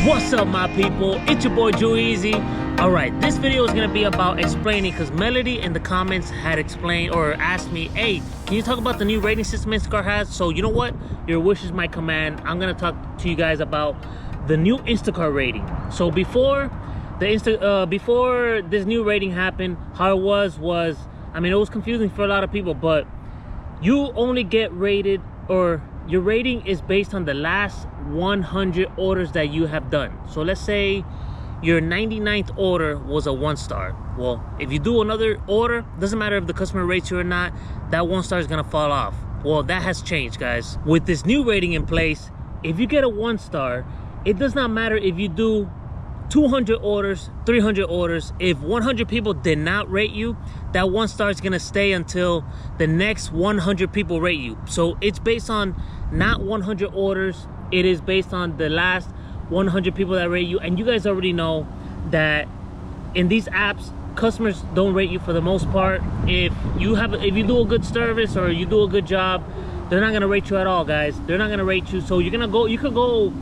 What's up, my people? It's your boy Drew Easy. All right, this video is gonna be about explaining, because Melody in the comments had explained or asked me, hey, can you talk about the new rating system Instacart has? So you know what? Your wish is my command. I'm gonna talk to you guys about the new Instacart rating. So before before this new rating happened, how it was, I mean, it was confusing for a lot of people, but you only get rated, or your rating is based on the last 100 orders that you have done. So let's say your 99th order was a 1-star. Well, if you do another order, doesn't matter if the customer rates you or not, that 1-star is gonna fall off. Well, that has changed, guys. With this new rating in place, if you get a 1-star, it does not matter if you do 200 orders, 300 orders. If 100 people did not rate you, that 1-star is gonna stay until the next 100 people rate you. So it's based on not 100 orders, it is based on the last 100 people that rate you. And you guys already know that in these apps, customers don't rate you for the most part. If you do a good service or you do a good job, they're not gonna rate you at all, guys. They're not gonna rate you. So you could go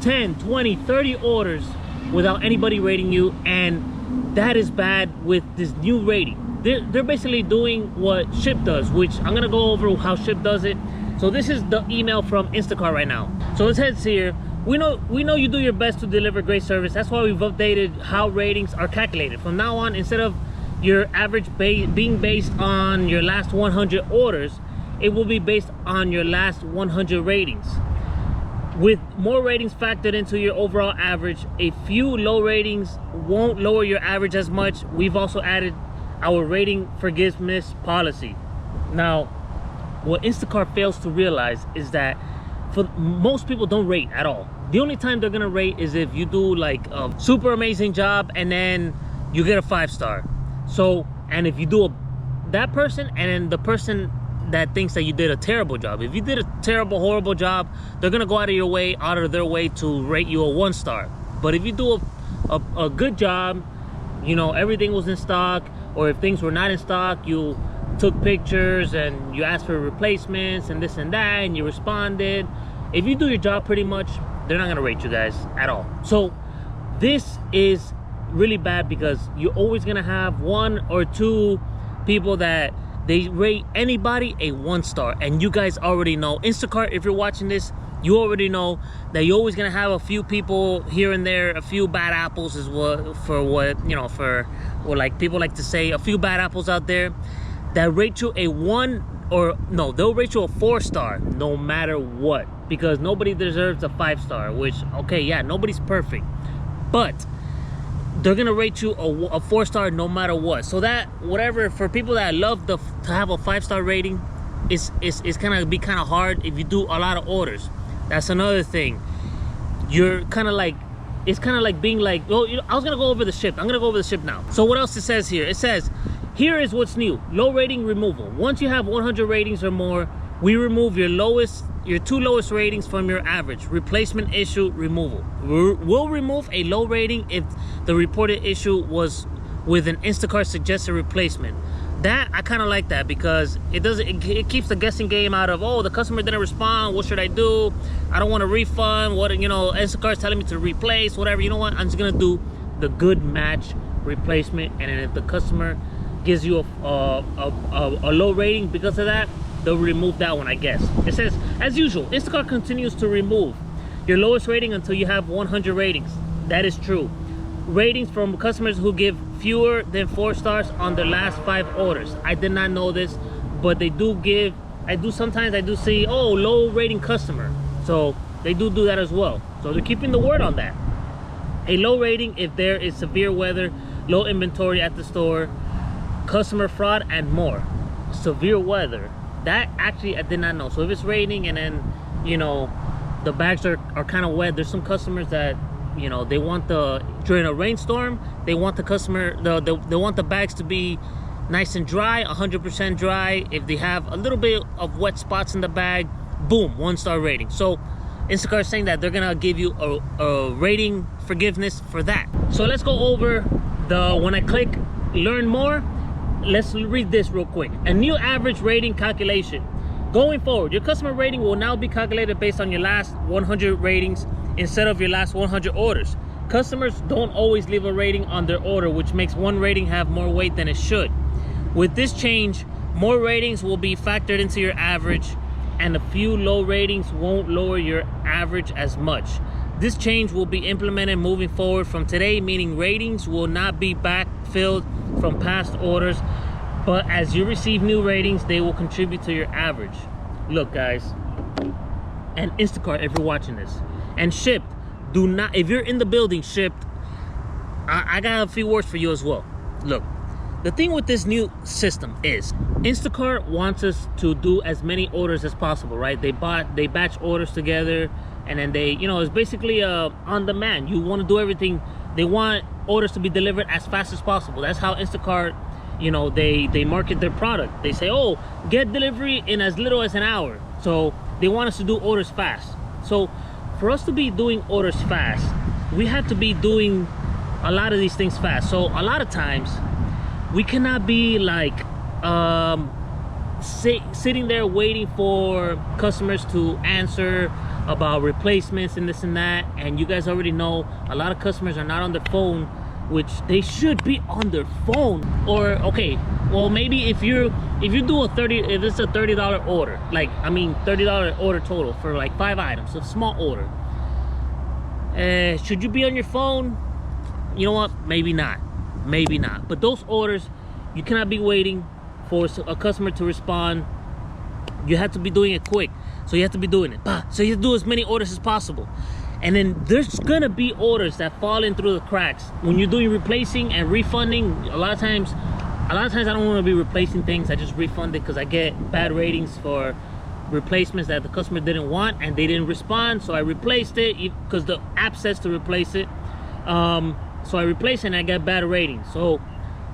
10, 20, 30 orders without anybody rating you, and that is bad with this new rating. They're basically doing what Ship does, which I'm gonna go over how Ship does it. So this is the email from Instacart right now. So it says here, we know you do your best to deliver great service. That's why we've updated how ratings are calculated. From now on, instead of your average being based on your last 100 orders, it will be based on your last 100 ratings. With more ratings factored into your overall average, a few low ratings won't lower your average as much. We've also added our rating forgiveness policy. Now, what Instacart fails to realize is that for most people don't rate at all. The only time they're gonna rate is if you do like a super amazing job and then you get a 5-star. So, and if you do that person and then the person that thinks that you did a terrible job. If you did a terrible, horrible job, they're gonna go out of their way to rate you a 1-star. But if you do a good job, you know, everything was in stock, or if things were not in stock, you took pictures and you asked for replacements and this and that, and you responded. If you do your job pretty much, they're not gonna rate you guys at all. So this is really bad, because you're always gonna have 1 or 2 people that they rate anybody a 1-star. And you guys already know, Instacart, if you're watching this, you already know that you're always gonna have a few people here and there, a few bad apples is like people like to say, a few bad apples out there that rate you a 1, or no, they'll rate you a 4-star no matter what, because nobody deserves a 5-star, which, okay, yeah, nobody's perfect, but they're gonna rate you a 4-star no matter what. So that, whatever, for people that love to have a 5-star rating, it's gonna be kind of hard if you do a lot of orders. That's another thing. You're kind of like, it's kind of like being like, oh, you know, I was gonna go over the Ship. I'm gonna go over the Ship now. So what else it says here? It says, here is what's new: low rating removal. Once you have 100 ratings or more, we remove your 2 lowest ratings from your average. Replacement issue removal. We'll remove a low rating if the reported issue was with an Instacart suggested replacement. That, I kind of like that, because it keeps the guessing game out of, oh, the customer didn't respond, what should I do? I don't want a refund. What, you know, Instacart's telling me to replace, whatever. You know what? I'm just gonna do the good match replacement, and then if the customer gives you a low rating because of that, they'll remove that one, I guess. It says, as usual, Instacart continues to remove your lowest rating until you have 100 ratings. That is true. Ratings from customers who give fewer than 4 stars on their last 5 orders. I did not know this, but they do give, sometimes I do see, oh, low rating customer. So they do that as well. So they're keeping the word on that. A low rating if there is severe weather, low inventory at the store, customer fraud, and more. Severe weather, that actually I did not know. So if it's raining and then, you know, the bags are kind of wet, there's some customers that, you know, they want during a rainstorm, they want they want the bags to be nice and dry, 100% dry. If they have a little bit of wet spots in the bag, boom, 1-star rating. So Instacart is saying that they're gonna give you a rating forgiveness for that. So let's go over when I click learn more, let's read this real quick. A new average rating calculation. Going forward, your customer rating will now be calculated based on your last 100 ratings instead of your last 100 orders. Customers don't always leave a rating on their order, which makes one rating have more weight than it should. With this change, more ratings will be factored into your average, and a few low ratings won't lower your average as much. This change will be implemented moving forward from today, meaning ratings will not be backfilled from past orders, but as you receive new ratings, they will contribute to your average. Look, guys, and Instacart, if you're watching this, and Shipt, do not, if you're in the building, Shipt, I got a few words for you as well. Look, the thing with this new system is Instacart wants us to do as many orders as possible, right? They batch orders together, and then they, you know, it's basically on demand. You want to do everything. They want orders to be delivered as fast as possible. That's how Instacart, you know, they market their product. They say, oh, get delivery in as little as an hour. So they want us to do orders fast. So for us to be doing orders fast, we have to be doing a lot of these things fast. So a lot of times we cannot be like sitting there waiting for customers to answer about replacements and this and that. And you guys already know a lot of customers are not on their phone, which they should be on their phone. Or okay, well, maybe if you do if it's a $30 order, like, I mean $30 order total for like 5 items, a small order, should you be on your phone? You know what, maybe not, but those orders, you cannot be waiting for a customer to respond. You have to be doing it quick, so you have to be doing it, so you have to do as many orders as possible. And then there's gonna be orders that fall in through the cracks when you're doing replacing and refunding. A lot of times I don't want to be replacing things. I just refund it because I get bad ratings for replacements that the customer didn't want and they didn't respond, so I replaced it because the app says to replace it. So I replace it and I get bad ratings. So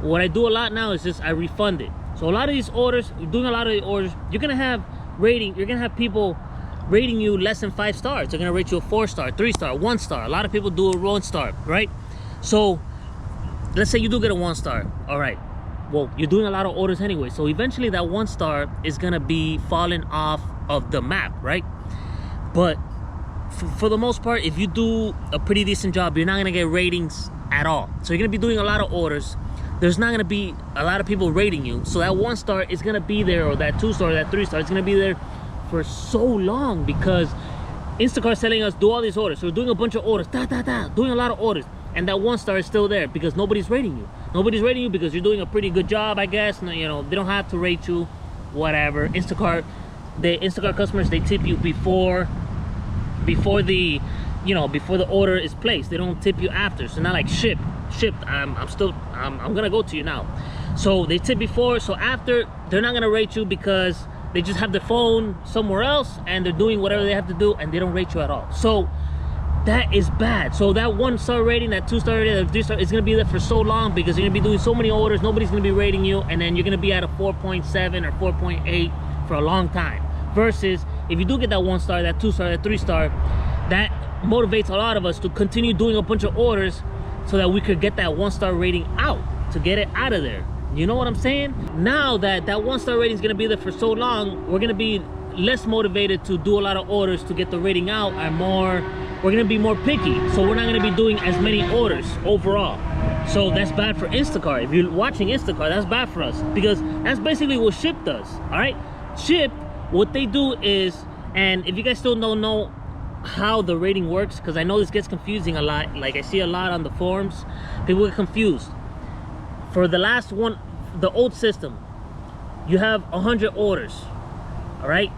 what I do a lot now is just I refund it. So a lot of these orders, doing a lot of the orders, you're gonna have people rating you less than 5 stars. They're gonna rate you a 4-star, 3-star, 1-star. A lot of people do a 1-star, right? So let's say you do get a 1-star. All right, well, you're doing a lot of orders anyway, so eventually that 1-star is gonna be falling off of the map, right? But for the most part, if you do a pretty decent job, you're not gonna get ratings at all. So you're gonna be doing a lot of orders. There's not gonna be a lot of people rating you, so that 1-star is gonna be there, or that 2-star, that 3-star, it's gonna be there for so long because Instacart's telling us do all these orders. So we're doing a bunch of orders, doing a lot of orders, and that 1-star is still there because nobody's rating you. Nobody's rating you because you're doing a pretty good job, I guess. You know, they don't have to rate you, whatever. Instacart customers, they tip you before the, you know, before the order is placed. They don't tip you after. So not like Shipt. I'm gonna go to you now. So they tip before, so after they're not gonna rate you because they just have their phone somewhere else and they're doing whatever they have to do and they don't rate you at all. So that is bad. So that 1-star rating, that 2-star rating, that 3-star is gonna be there for so long because you're gonna be doing so many orders, nobody's gonna be rating you, and then you're gonna be at a 4.7 or 4.8 for a long time. Versus if you do get that 1-star, that 2-star, that 3-star, that motivates a lot of us to continue doing a bunch of orders so that we could get that 1-star rating out, to get it out of there. You know what I'm saying? Now that 1-star rating is gonna be there for so long, we're gonna be less motivated to do a lot of orders to get the rating out, and we're gonna be more picky. So we're not gonna be doing as many orders overall. So that's bad for Instacart. If you're watching Instacart, that's bad for us because that's basically what Shipt does. All right, Shipt, what they do is, and if you guys still don't know how the rating works, because I know this gets confusing a lot, like I see a lot on the forums, people get confused. For the last one, the old system, you have 100 orders, all right?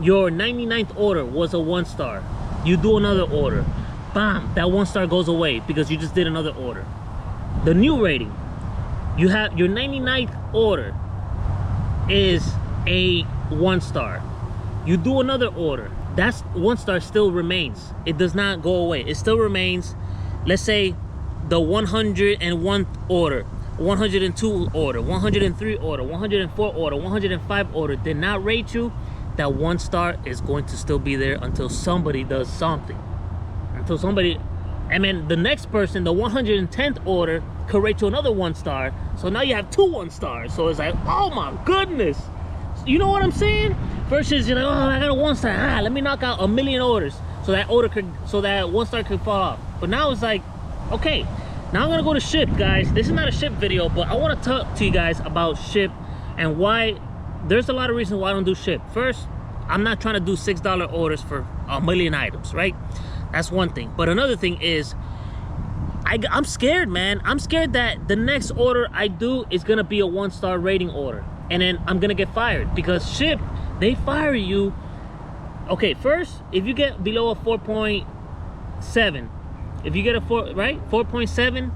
Your 99th order was a 1-star. You do another order, bam, that 1-star goes away because you just did another order. The new rating, you have your 99th order is a 1-star. You do another order, that's 1-star still remains. It does not go away. It still remains. Let's say the 101 order, 102 order, 103 order, 104 order, 105 order did not rate you. That 1-star is going to still be there until somebody does something. Until somebody, and then the next person, the 110th order, could rate you another 1-star. So now you have 2 1-stars. So it's like, oh my goodness. You know what I'm saying? Versus you're like, oh, I got a 1-star. Let me knock out a million orders. so that one star could fall off. But now it's like, okay, now I'm gonna go to ship, guys. This is not a ship video, but I want to talk to you guys about ship and why. There's a lot of reasons why I don't do ship. First, I'm not trying to do $6 orders for a million items, right? That's one thing. But another thing is, I'm scared, man. I'm scared that the next order I do is gonna be a 1-star rating order, and then I'm gonna get fired, because ship, they fire you. Okay, first, if you get below a 4.7, if you get a 4.7,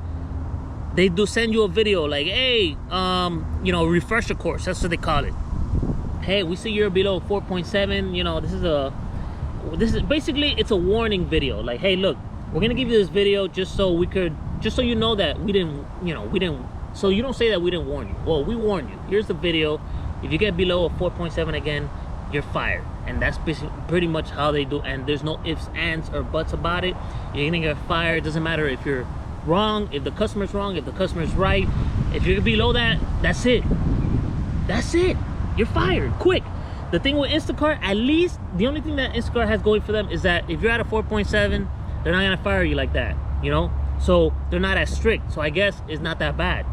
they do send you a video like, hey, you know, refresher course. That's what they call it. Hey, we see you're below 4.7. You know, this is basically, it's a warning video. Like, hey, look, we're gonna give you this video just so you know that we didn't, so you don't say that we didn't warn you. Well, we warned you. Here's the video. If you get below a 4.7 again, you're fired. And that's pretty much how they do. And there's no ifs, ands, or buts about it. You're gonna get fired. It doesn't matter if you're wrong, if the customer's wrong, if the customer's right. If you're below that, that's it. That's it. You're fired quick. The thing with Instacart, at least the only thing that Instacart has going for them is that if you're at a 4.7, they're not gonna fire you like that, you know? So they're not as strict. So I guess it's not that bad.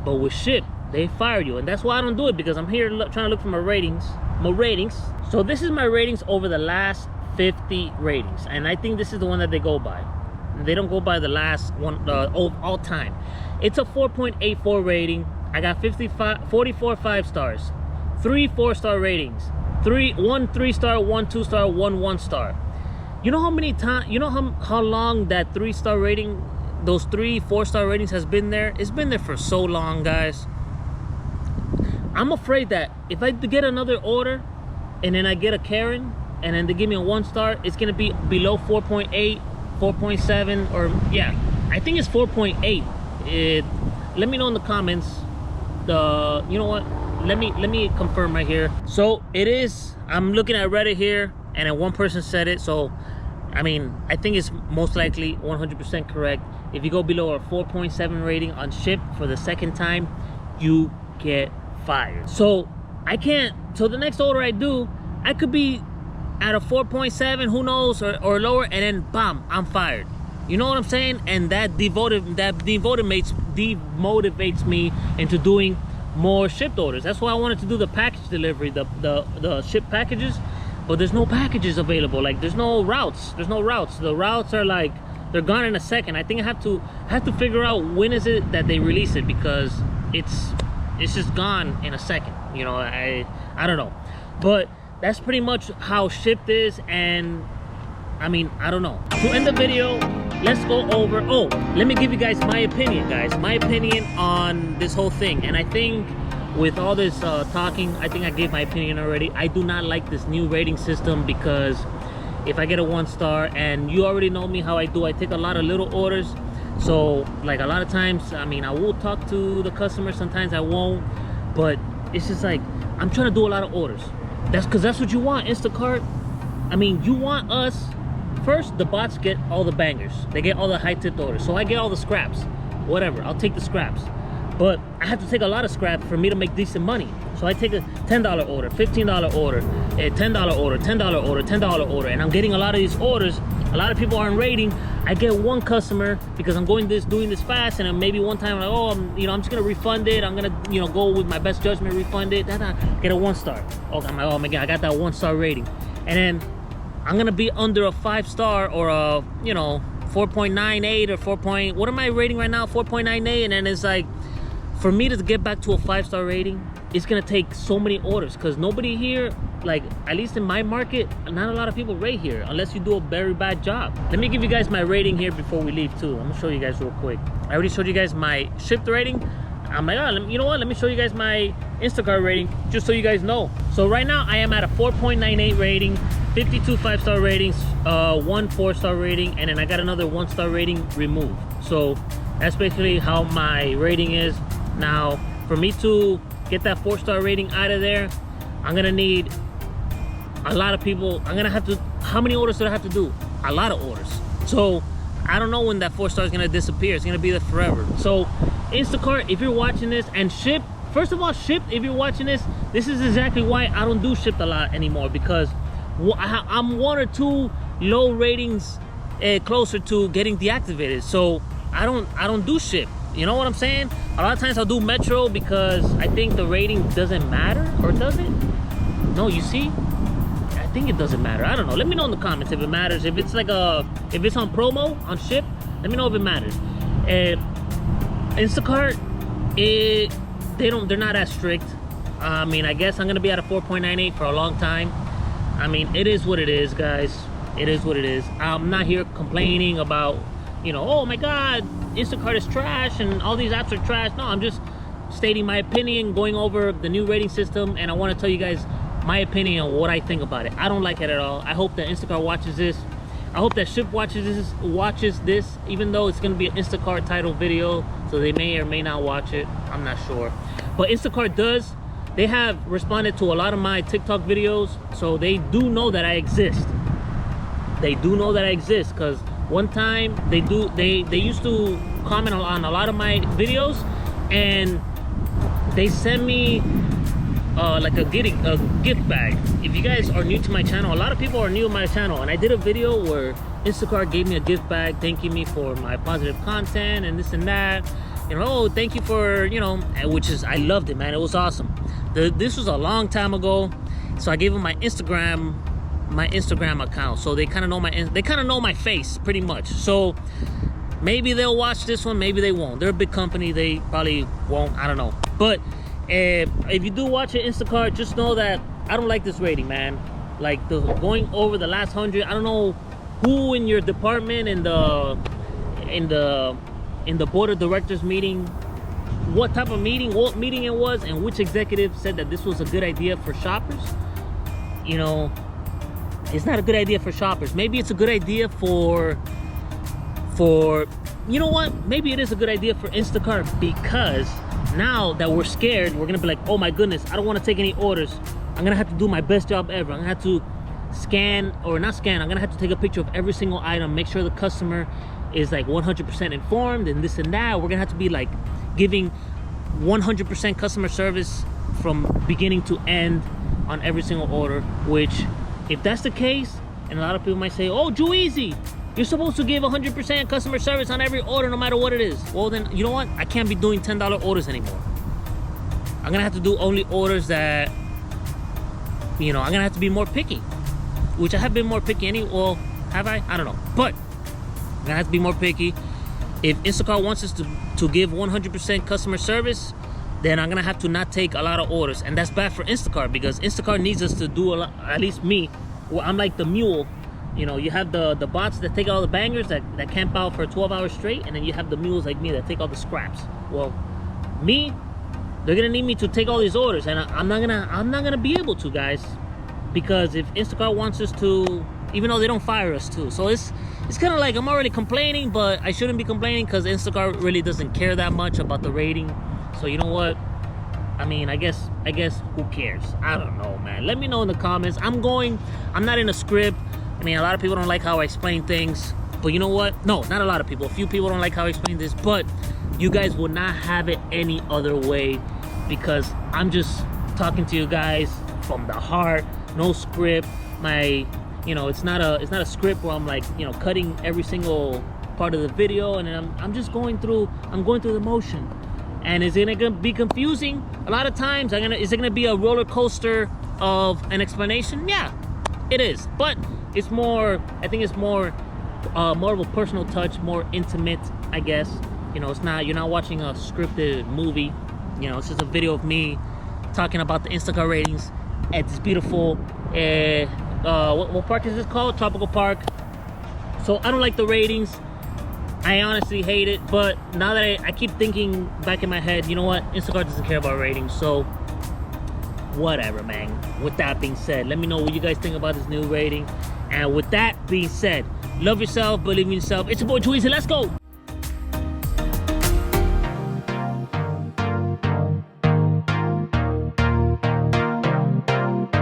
But with ship, they fire you, and that's why I don't do it, because I'm here trying to look for my ratings. So this is my ratings over the last 50 ratings, and I think this is the one that they go by. They don't go by the last one all time. It's a 4.84 rating. I got 44 5-stars, 3 4-star ratings, 1 3-star, 1 2-star, 1 1-star. You know how many times? You know how long that 3-star rating, those 3 4-star ratings has been there? It's been there for so long, guys. I'm afraid that if I get another order and then I get a Karen and then they give me a 1-star, it's gonna be below 4.8, 4.7, or yeah, I think it's 4.8. Let me know in the comments. You know what? Let me confirm right here. So it is. I'm looking at Reddit here, and then one person said it. So I mean, I think it's most likely 100% correct. If you go below a 4.7 rating on ship for the second time, you get fired. So I can't. So the next order I do, I could be at a 4.7, who knows, or lower, and then bam, I'm fired. You know what I'm saying? And that demotivates me into doing more shipped orders. That's why I wanted to do the package delivery, the ship packages, but there's no packages available. Like, there's no routes. The routes are like, they're gone in a second. I think I have to figure out when is it that they release it, because it's just gone in a second. You know, I don't know, but that's pretty much how shipped is. And I mean, I don't know. To end the video, let's go over, let me give you guys my opinion, on this whole thing. And I think with all this talking, I think I gave my opinion already. I do not like this new rating system, because if I get a 1-star, and you already know me how I do, I take a lot of little orders. So like, a lot of times, I mean, I will talk to the customer, sometimes I won't, but it's just like, I'm trying to do a lot of orders. That's because that's what you want, Instacart. I mean, you want us. First, the bots get all the bangers. They get all the high-tipped orders. So I get all the scraps. Whatever, I'll take the scraps. But I have to take a lot of scraps for me to make decent money. So I take a $10 order, $15 order, a $10 order, $10 order, $10 order. And I'm getting a lot of these orders. A lot of people aren't rating. I get one customer because I'm doing this fast, and then maybe one time I'm like, I'm just gonna refund it. I'm gonna, go with my best judgment, refund it. Get a 1-star. Okay, I'm like, oh my God, I got that 1-star rating. And then I'm gonna be under a 5-star or a 4.98 or 4. What am I rating right now? 4.98, and then it's like, for me to get back to a 5-star rating, it's gonna take so many orders, because nobody here, like, at least in my market, not a lot of people rate here unless you do a very bad job. Let me give you guys my rating here before we leave too. I'm gonna show you guys real quick. I already showed you guys my shipped rating. I'm like, you know what? Let me show you guys my Instacart rating, just so you guys know. So right now I am at a 4.98 rating, 52 5-star ratings, 1 4-star rating, and then I got another 1-star rating removed. So that's basically how my rating is. Now, for me to get that 4-star rating out of there, I'm gonna need a lot of people. How many orders do I have to do? A lot of orders. So I don't know when that 4-star is gonna disappear. It's gonna be there forever. So Instacart, if you're watching this, and ship, first of all, ship, if you're watching this, this is exactly why I don't do shipped a lot anymore, because I'm 1 or 2 low ratings closer to getting deactivated. So I don't do ship. You know what I'm saying? A lot of times I'll do Metro because I think the rating doesn't matter, or does it? No, you see? I think it doesn't matter. I don't know. Let me know in the comments if it matters. If it's like if it's on promo on ship, let me know if it matters. Instacart, they're not as strict. I mean, I guess I'm gonna be at a 4.98 for a long time. I mean, it is what it is, guys. It is what it is. I'm not here complaining about, you know, oh my God, Instacart is trash and all these apps are trash. No, I'm just stating my opinion, going over the new rating system, and I want to tell you guys my opinion on what I think about it. I don't like it at all. I hope that Instacart watches this. I hope that Ship watches this, even though it's going to be an Instacart title video, so they may or may not watch it. I'm not sure. But Instacart does. They have responded to a lot of my TikTok videos, so they do know that I exist. They do know that I exist, because one time they used to comment on a lot of my videos, and they sent me like a gift bag. If you guys are new to my channel, a lot of people are new to my channel, and I did a video where Instacart gave me a gift bag thanking me for my positive content and this and that. You know, oh, thank you for, you know, which is, I loved it, man. It was awesome. This was a long time ago, so I gave them my Instagram account, so they kind of know my face pretty much. So maybe they'll watch this one, maybe they won't. They're a big company, they probably won't, I don't know. But if you do watch it, Instacart, just know that I don't like this rating, man. Like, going over the last 100, I don't know who in your department, in the board of directors meeting, what type of meeting, what meeting it was, and which executive said that this was a good idea for shoppers. You know, it's not a good idea for shoppers. Maybe it's a good idea for you know what? Maybe it is a good idea for Instacart, because now that we're scared, we're gonna be like, oh my goodness, I don't want to take any orders. I'm gonna have to do my best job ever. I'm gonna have to scan, or not scan, I'm gonna have to take a picture of every single item, make sure the customer is like 100% informed and this and that. We're gonna have to be like giving 100% customer service from beginning to end on every single order. Which, if that's the case, and a lot of people might say, oh, Juizy, you're supposed to give 100% customer service on every order no matter what it is. Well, then, you know what? I can't be doing $10 orders anymore. I'm gonna have to do only orders that, you know, I'm gonna have to be more picky, which I have been more picky well, have I? I don't know. But I'm gonna have to be more picky. If Instacart wants us to give 100% customer service, then I'm gonna have to not take a lot of orders, and that's bad for Instacart, because Instacart needs us to do a lot. At least me, well, I'm like the mule. You know, you have the bots that take all the bangers that camp out for 12 hours straight, and then you have the mules like me that take all the scraps. Well, me, they're gonna need me to take all these orders, and I'm not gonna be able to, guys, because if Instacart wants us to, even though they don't fire us too. So it's kind of like I'm already complaining, but I shouldn't be complaining, because Instacart really doesn't care that much about the rating. So you know what? I mean, I guess who cares? I don't know, man. Let me know in the comments. I'm not in a script. I mean, a lot of people don't like how I explain things, but you know what? No, not a lot of people. A few people don't like how I explain this, but you guys will not have it any other way, because I'm just talking to you guys from the heart. No script. You know, it's not a script where I'm like, you know, cutting every single part of the video, and then I'm just going through the motion. And is it gonna be confusing? A lot of times, is it gonna be a roller coaster of an explanation? Yeah, it is. But it's more, I think it's more of a personal touch, more intimate, I guess. You know, you're not watching a scripted movie. You know, it's just a video of me talking about the Instacart ratings at this beautiful, what park is this called? Tropical Park. So I don't like the ratings. I honestly hate it, but now that I keep thinking back in my head, you know what? Instacart doesn't care about ratings, so whatever, man. With that being said, let me know what you guys think about this new rating. And with that being said, love yourself, believe in yourself. It's your boy Juicy. Let's go.